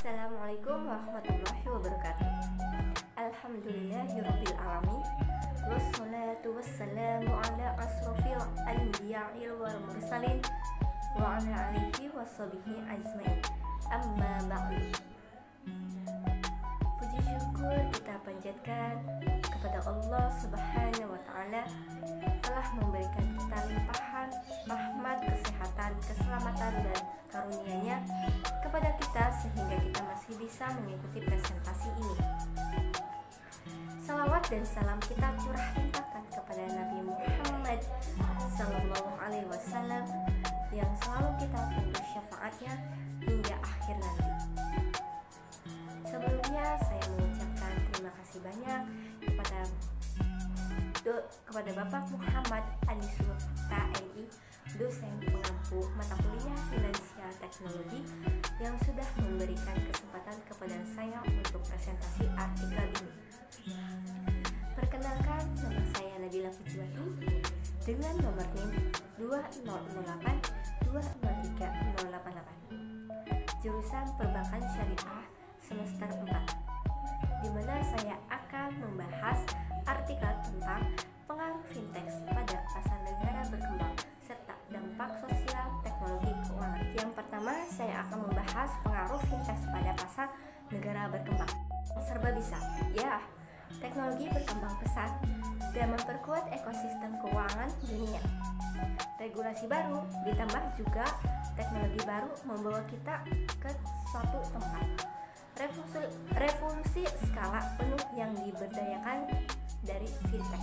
Assalamualaikum warahmatullahi wabarakatuh. Alhamdulillahirabbil alamin. Wassalatu wassalamu ala asrofil anbiya'il wal mursalin wa ala alihi washabihi ajmain. Amma ba'du. Puji syukur kita panjatkan kepada Allah Subhanahu wa taala telah memberikan kita limpahan rahmat, kesehatan, keselamatan dan karunia-Nya kepada kita sehingga kita masih bisa mengikuti presentasi ini. Salawat dan salam kita curah limpahkan kepada Nabi Muhammad Sallallahu Alaihi Wasallam yang selalu kita tunggu syafaatnya hingga akhir nanti. Sebelumnya saya mengucapkan terima kasih banyak kepada Bapak Muhammad Anisul KMI, dosen pengampu mata kuliah Finansial Teknologi yang sudah memberikan kesempatan kepada saya untuk presentasi artikel ini. Perkenalkan, nama saya Nabila Pujiwati dengan nomor NIM 2008203088, jurusan Perbankan Syariah semester 4, di mana saya akan membahas artikel tentang pengaruh fintech pada pasar negara berkembang serta dampak sosial teknologi keuangan. Yang pertama, saya akan membahas pengaruh fintech pada pasar negara berkembang. Serba bisa, ya. Teknologi berkembang pesat dan memperkuat ekosistem keuangan dunia. Regulasi baru ditambah juga teknologi baru membawa kita ke suatu tempat. Revolusi skala penuh yang diberdayakan dari fintech.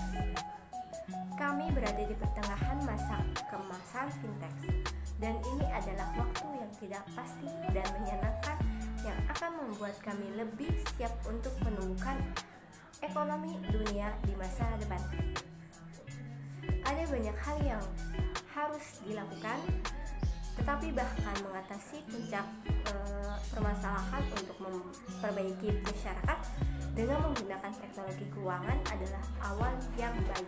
Kami berada di pertengahan masa kemasan fintech, dan ini adalah waktu yang tidak pasti dan menyenangkan yang akan membuat kami lebih siap untuk menumbuhkan ekonomi dunia di masa depan. Ada banyak hal yang harus dilakukan, tetapi bahkan mengatasi puncak permasalahan untuk memperbaiki masyarakat dengan menggunakan teknologi keuangan adalah awal yang baik.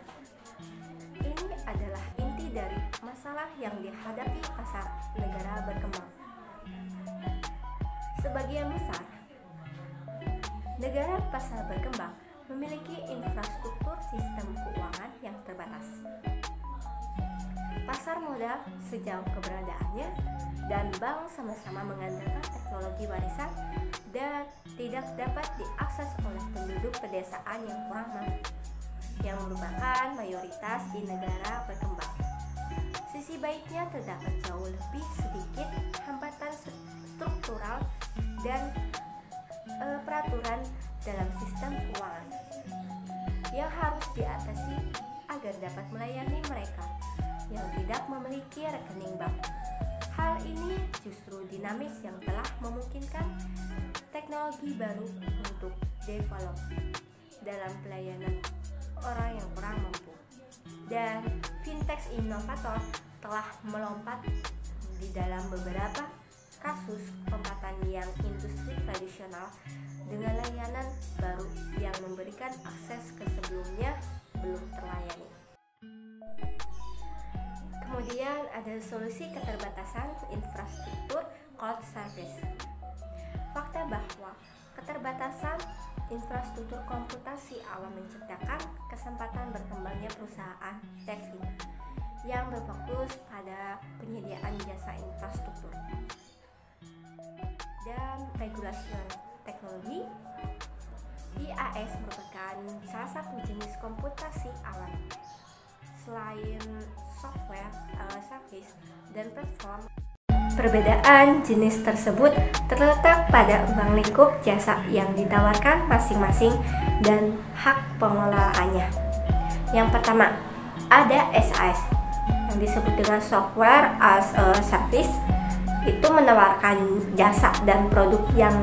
Ini adalah inti dari masalah yang dihadapi pasar negara berkembang. Sebagian besar negara pasar berkembang memiliki infrastruktur sistem keuangan yang terbatas. Pasar modal sejauh keberadaannya dan bank sama-sama mengandalkan teknologi warisan dan tidak dapat diakses oleh penduduk pedesaan yang kurang mampu, yang merupakan mayoritas di negara berkembang. Sisi baiknya terdapat jauh lebih sedikit hambatan struktural dan peraturan dalam sistem keuangan yang harus diatasi agar dapat melayani mereka yang tidak memiliki rekening bank. Hal ini justru dinamis yang telah memungkinkan teknologi baru untuk develop dalam pelayanan orang yang kurang mampu. Dan fintech inovator telah melompat di dalam beberapa kasus lompatan yang industri tradisional dengan layanan baru yang memberikan akses ke sebelumnya belum terlayani. Kemudian ada solusi keterbatasan infrastruktur cloud service. Fakta bahwa keterbatasan infrastruktur komputasi awal menciptakan kesempatan berkembangnya perusahaan tech yang berfokus pada penyediaan jasa infrastruktur dan regulasi teknologi. IaaS merupakan salah satu jenis komputasi awal. Selain software, service, dan platform, perbedaan jenis tersebut terletak pada ruang lingkup jasa yang ditawarkan masing-masing dan hak pengelolaannya. Yang pertama, ada SaaS yang disebut dengan software as a service. Itu menawarkan jasa dan produk yang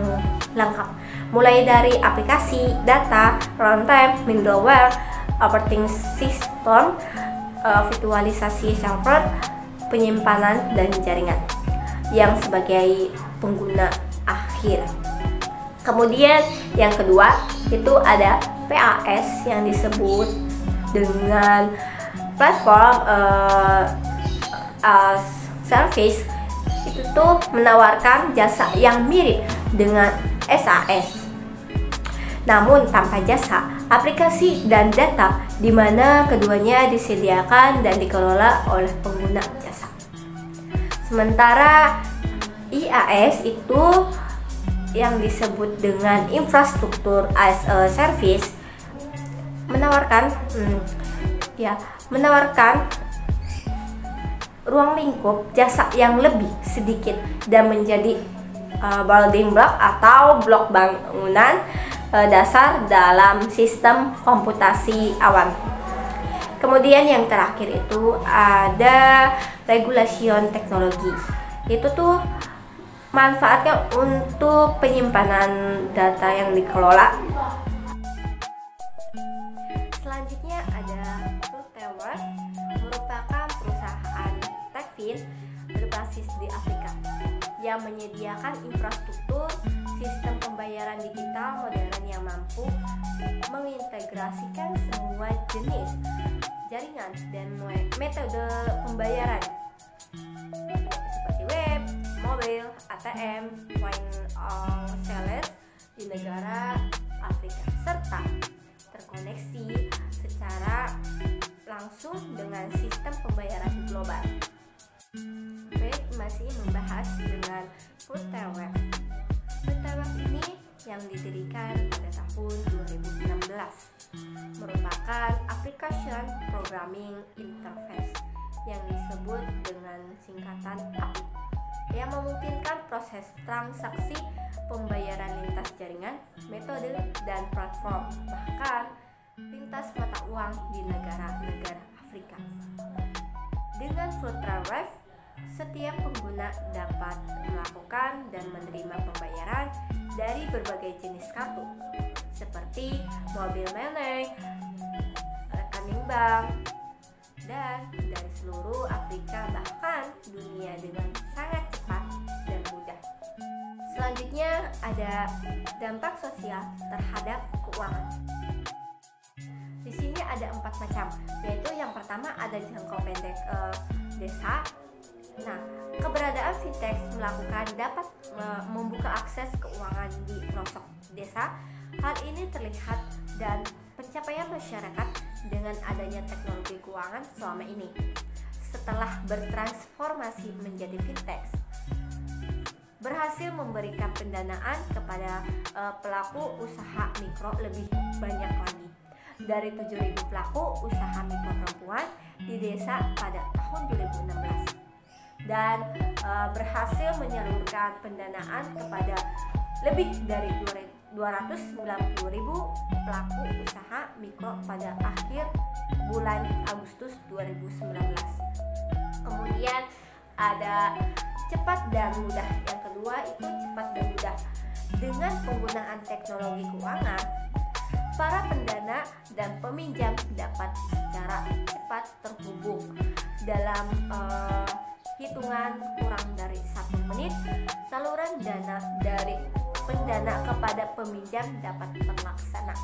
lengkap, mulai dari aplikasi, data, runtime, middleware, operating system, virtualisasi server, penyimpanan, dan jaringan yang sebagai pengguna akhir. Kemudian yang kedua itu ada PaaS yang disebut dengan platform as service itu tuh menawarkan jasa yang mirip dengan SaaS, namun tanpa jasa, aplikasi dan data, di mana keduanya disediakan dan dikelola oleh pengguna jasa. Sementara IaaS itu yang disebut dengan infrastruktur as a service menawarkan ruang lingkup jasa yang lebih sedikit dan menjadi building block atau blok bangunan dasar dalam sistem komputasi awan. Kemudian yang terakhir itu ada regulation teknologi. Itu tuh manfaatnya untuk penyimpanan data yang dikelola. Selanjutnya ada Flutterwave, merupakan perusahaan TechFin berbasis di Afrika yang menyediakan infrastruktur sistem pembayaran digital modern yang mampu mengintegrasikan semua jenis jaringan dan metode pembayaran seperti web, mobil, ATM, point of sales di negara Afrika serta terkoneksi secara langsung dengan sistem pembayaran global. Baik, masih membahas dengan Flutterwave. Flutterwave ini yang didirikan pada tahun 2016 merupakan application programming interface yang disebut dengan singkatan API yang memungkinkan proses transaksi pembayaran lintas jaringan, metode, dan platform, bahkan lintas mata uang di negara-negara Afrika. Dengan Flutterwave, setiap pengguna dapat melakukan dan menerima pembayaran dari berbagai jenis kartu seperti mobil money, rekening bank, dan dari seluruh Afrika bahkan dunia dengan sangat cepat dan mudah. Selanjutnya ada dampak sosial terhadap keuangan. Di sini ada 4 macam, yaitu yang pertama ada jangkau pendek desa. Nah, keberadaan fintech dapat membuka akses keuangan di pelosok desa. Hal ini terlihat dan pencapaian masyarakat dengan adanya teknologi keuangan selama ini. Setelah bertransformasi menjadi fintech, berhasil memberikan pendanaan kepada pelaku usaha mikro lebih banyak lagi. Dari 7.000 pelaku usaha mikro perempuan di desa pada tahun 2016 dan berhasil menyalurkan pendanaan kepada lebih dari 290.000 pelaku usaha mikro pada akhir bulan Agustus 2019. Kemudian ada cepat dan mudah. Yang kedua itu cepat dan mudah. Dengan penggunaan teknologi keuangan, para pendana dan peminjam dapat secara cepat terhubung dalam hitungan kurang dari 1 menit. Saluran dana dari pendana kepada peminjam dapat terlaksana.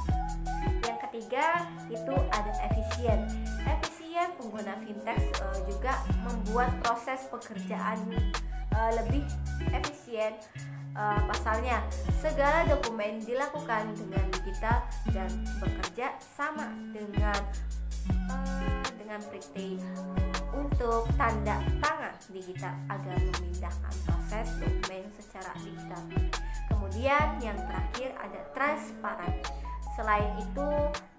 Yang ketiga itu ada efisien. Efisien pengguna fintech juga membuat proses pekerjaan lebih efisien. Pasalnya, segala dokumen dilakukan dengan digital dan bekerja sama dengan printing untuk tanda tangan digital agar memindahkan proses dokumen secara digital. Kemudian yang terakhir ada transparan. Selain itu,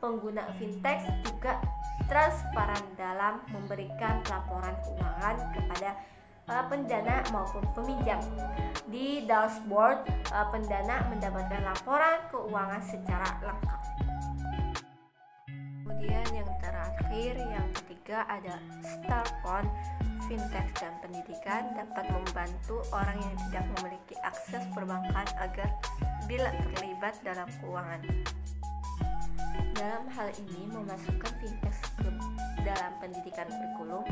pengguna fintech juga transparan dalam memberikan laporan keuangan kepada pendana maupun peminjam. Di dashboard, pendana mendapatkan laporan keuangan secara lengkap. Kemudian yang terakhir, yang ketiga ada Starphone. Fintech dan pendidikan dapat membantu orang yang tidak memiliki akses perbankan agar bila terlibat dalam keuangan. Dalam hal ini, memasukkan fintech ke dalam pendidikan kurikulum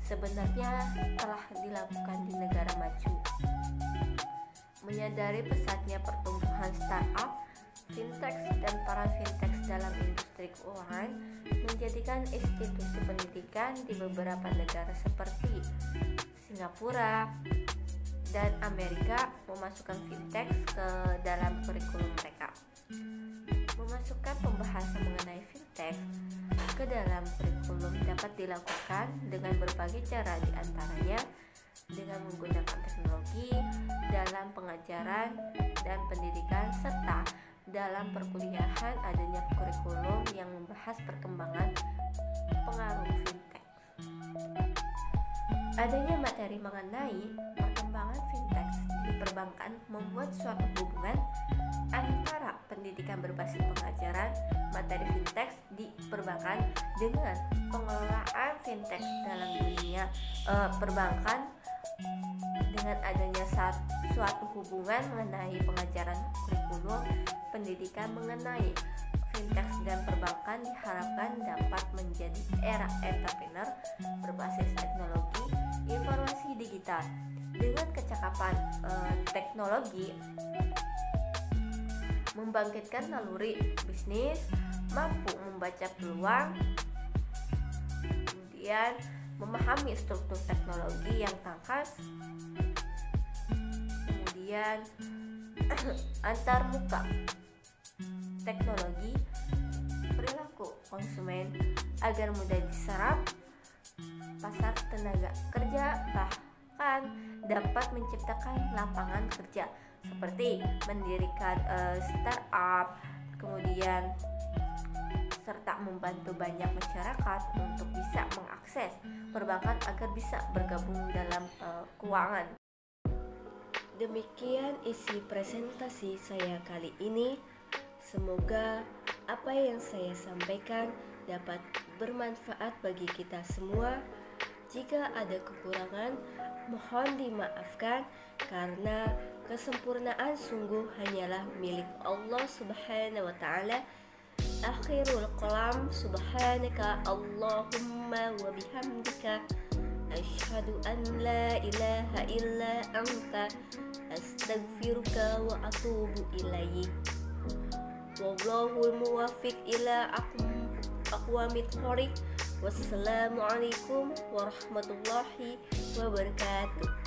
sebenarnya telah dilakukan di negara maju. Menyadari pesatnya pertumbuhan startup, fintech dan para fintech dalam industri keuangan menjadikan institusi pendidikan di beberapa negara seperti Singapura, dan Amerika memasukkan fintech ke dalam kurikulum mereka. Memasukkan pembahasan mengenai fintech ke dalam kurikulum dapat dilakukan dengan berbagai cara, diantaranya dengan menggunakan teknologi dalam pengajaran dan pendidikan, serta dalam perkuliahan adanya kurikulum yang membahas perkembangan pengaruh fintech. Adanya materi mengenai perkembangan fintech di perbankan membuat suatu hubungan antara pendidikan berbasis pengajaran materi fintech di perbankan dengan pengelolaan fintech dalam dunia perbankan. Dengan adanya suatu hubungan mengenai pengajaran kurikulum pendidikan mengenai fintech dan perbankan diharapkan dapat menjadi era entrepreneur berbasis teknologi informasi digital. Dengan kecakapan teknologi membangkitkan naluri bisnis, mampu membaca peluang, kemudian memahami struktur teknologi yang tangkas, kemudian antar muka teknologi, perilaku konsumen agar mudah diserap pasar tenaga kerja, bahkan dapat menciptakan lapangan kerja seperti mendirikan startup, kemudian serta membantu banyak masyarakat untuk bisa mengakses perbankan agar bisa bergabung dalam keuangan. Demikian isi presentasi saya kali ini. Semoga apa yang saya sampaikan dapat bermanfaat bagi kita semua. Jika ada kekurangan, mohon dimaafkan karena kesempurnaan sungguh hanyalah milik Allah Subhanahu wa Ta'ala. Akhirul kalam, subhanaka Allahumma wa bihamdika asyhadu an la ilaha illa anta astaghfiruka wa atubu ilaik. Wallahul muwaffiq ila aqwamit thoriq. Wassalamualaikum warahmatullahi wabarakatuh.